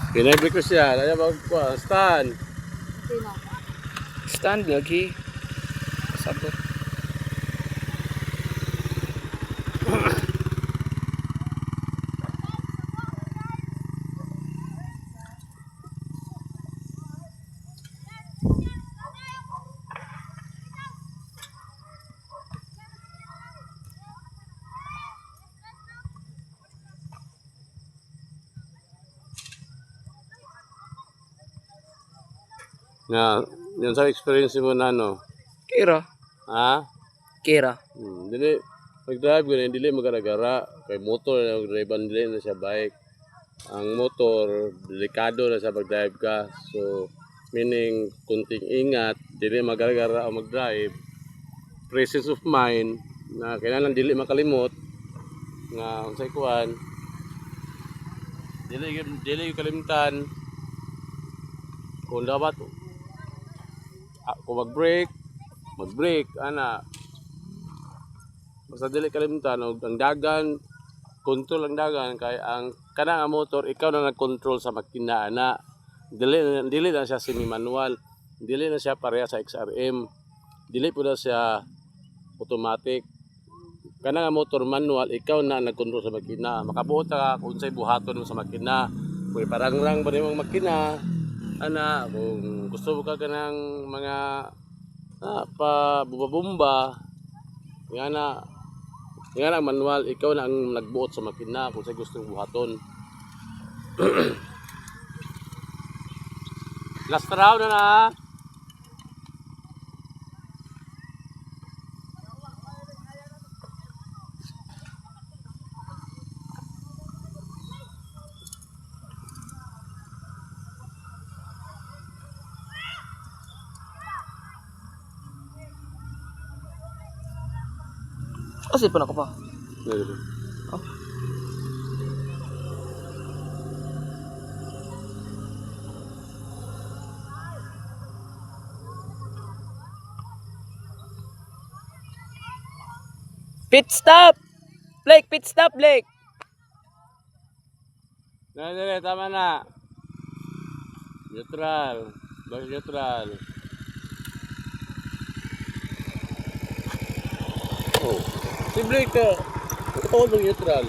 Pinay-break ko siya. Kaya magkuha. Stand. Sino? Stand lagi. Sabot. Na, yun sa experience mo na no. Kira. Ha? Kira. Dili mag-drive gani dili magara-gara kay motor na mag-drive dili na siya bike. Ang motor delikado na sa pag-drive ka. So meaning kunting ingat, dili magara-gara o mag-drive. Presence of mind na kailangan dili makalimot nga unsay kuan. Dili kalimtan kung dapat kung mag-brake, ana. Basta dili kalimtan og ang dagan, control ang dagan kay ang kanang motor ikaw na nag-control sa makina ana. Dili na siya semi-manual, dili na siya pareha sa XRM. Dili po na siya automatic. Kanang motor manual ikaw na nag-control sa makina. Makabuot ka kung unsay buhaton mo sa makina. Kung parangrang ba nimong makina, ana kung gusto mo ka kanang mga pa bumba nga na manual ikaw na ang nagbuot sa makina kung sa gusto mong buhaton. Last round na. Kasi pa na ko pa. Oh. Pit stop! Blake, pit stop, Blake! Dali, tama na. Neutral. Balik neutral. Oh. Si Blake ka. Ito neutral.